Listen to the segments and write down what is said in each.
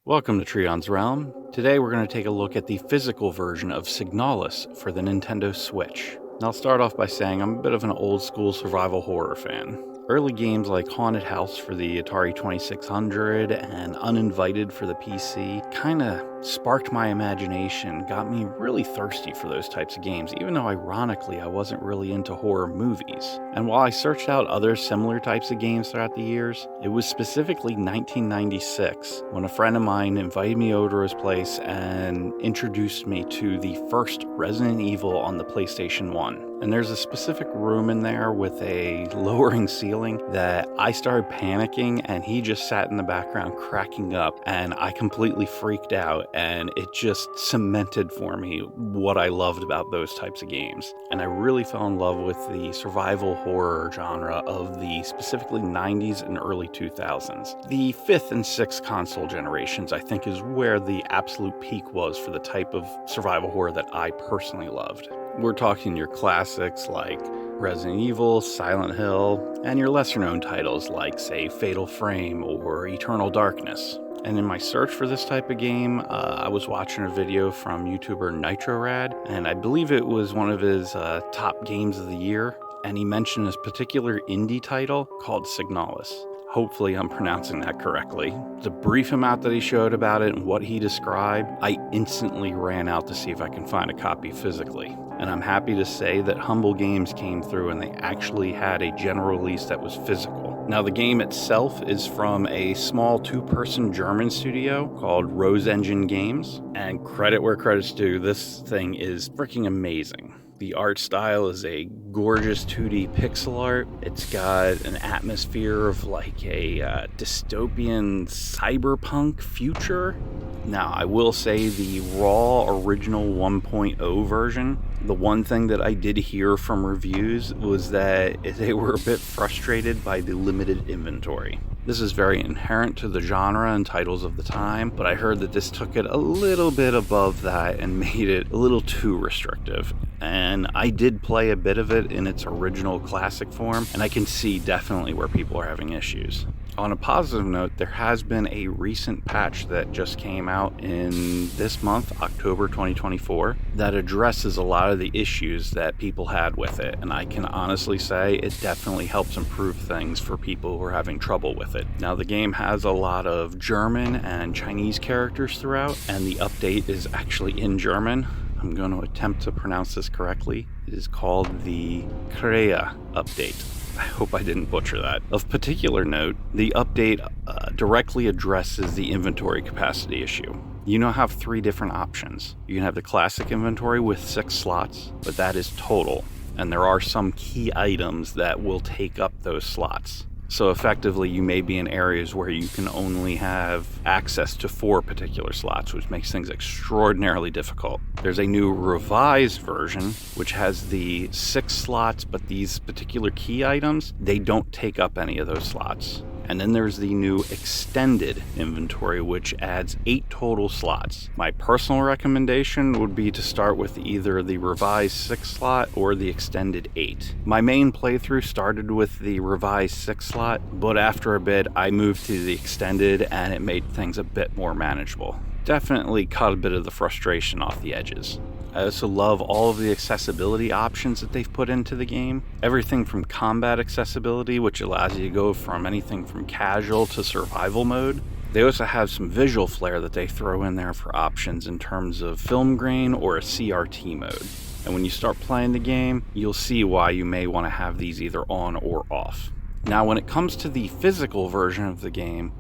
Welcome to Treon's Realm. Today we're going to take a look at the physical version of Signalis for the Nintendo Switch. And I'll start off by saying I'm a bit of an old school survival horror fan. Early games like Haunted House for the Atari 2600 and Uninvited for the PC kinda sparked my imagination, got me really thirsty for those types of games, even though ironically I wasn't really into horror movies. And while I searched out other similar types of games throughout the years, it was specifically 1996 when a friend of mine invited me over to his place and introduced me to the first Resident Evil on the PlayStation 1. And there's a specific room in there with a lowering ceiling that I started panicking, and he just sat in the background cracking up, and I completely freaked out, and it just cemented for me what I loved about those types of games. And I really fell in love with the survival horror genre of the specifically 90s and early 2000s. The 5th and 6th console generations, I think, is where the absolute peak was for the type of survival horror that I personally loved. We're talking your classics like Resident Evil, Silent Hill, and your lesser-known titles like, say, Fatal Frame or Eternal Darkness. And in my search for this type of game, I was watching a video from YouTuber NitroRad, and I believe it was one of his top games of the year, and he mentioned this particular indie title called Signalis. Hopefully I'm pronouncing that correctly. The brief amount that he showed about it and what he described, I instantly ran out to see if I can find a copy physically. And I'm happy to say that Humble Games came through and they actually had a general release that was physical. Now the game itself is from a small two-person German studio called Rose Engine Games. And credit where credit's due, this thing is freaking amazing. The art style is a gorgeous 2D pixel art. It's got an atmosphere of like a dystopian cyberpunk future. Now, I will say the raw original 1.0 version, the one thing that I did hear from reviews was that they were a bit frustrated by the limited inventory. This is very inherent to the genre and titles of the time, but I heard that this took it a little bit above that and made it a little too restrictive. And I did play a bit of it in its original classic form, and I can see definitely where people are having issues. On a positive note, there has been a recent patch that just came out in this month, October 2024, that addresses a lot of the issues that people had with it. And I can honestly say it definitely helps improve things for people who are having trouble with it. Now, the game has a lot of German and Chinese characters throughout, and the update is actually in German. I'm going to attempt to pronounce this correctly. It is called the Krea update. I hope I didn't butcher that. Of particular note, the update directly addresses the inventory capacity issue. You now have 3 different options. You can have the classic inventory with 6 slots, but that is total. And there are some key items that will take up those slots. So effectively, you may be in areas where you can only have access to 4 particular slots, which makes things extraordinarily difficult. There's a new revised version, which has the 6 slots, but these particular key items, they don't take up any of those slots. And then there's the new extended inventory, which adds 8 total slots. My personal recommendation would be to start with either the revised 6 slot or the extended 8. My main playthrough started with the revised 6 slot, but after a bit I moved to the extended and it made things a bit more manageable. Definitely cut a bit of the frustration off the edges. I also love all of the accessibility options that they've put into the game. Everything from combat accessibility, which allows you to go from anything from casual to survival mode. They also have some visual flair that they throw in there for options in terms of film grain or a CRT mode. And when you start playing the game, you'll see why you may want to have these either on or off. Now, when it comes to the physical version of the game,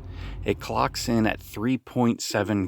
it clocks in at 3.7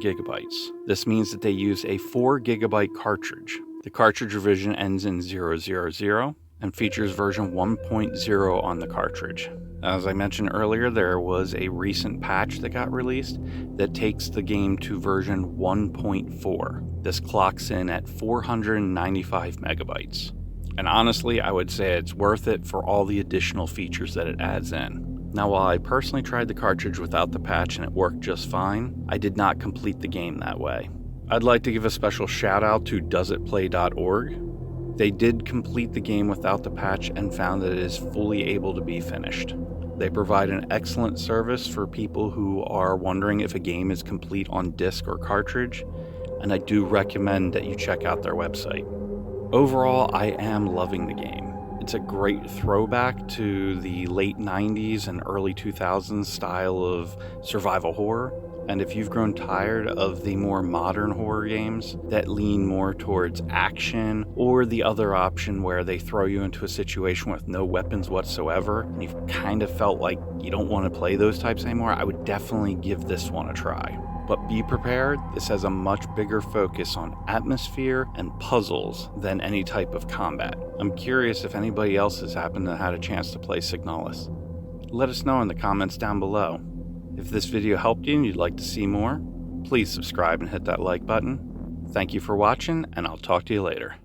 gigabytes. This means that they use a 4 gigabyte cartridge. The cartridge revision ends in 000 and features version 1.0 on the cartridge. As I mentioned earlier, there was a recent patch that got released that takes the game to version 1.4. This clocks in at 495 megabytes. And honestly, I would say it's worth it for all the additional features that it adds in. Now, while I personally tried the cartridge without the patch and it worked just fine, I did not complete the game that way. I'd like to give a special shout out to doesitplay.org. They did complete the game without the patch and found that it is fully able to be finished. They provide an excellent service for people who are wondering if a game is complete on disc or cartridge, and I do recommend that you check out their website. Overall, I am loving the game. It's a great throwback to the late 90s and early 2000s style of survival horror, and if you've grown tired of the more modern horror games that lean more towards action, or the other option where they throw you into a situation with no weapons whatsoever, and you've kind of felt like you don't want to play those types anymore, I would definitely give this one a try. But be prepared, this has a much bigger focus on atmosphere and puzzles than any type of combat. I'm curious if anybody else has happened to have a chance to play Signalis. Let us know in the comments down below. If this video helped you and you'd like to see more, please subscribe and hit that like button. Thank you for watching, and I'll talk to you later.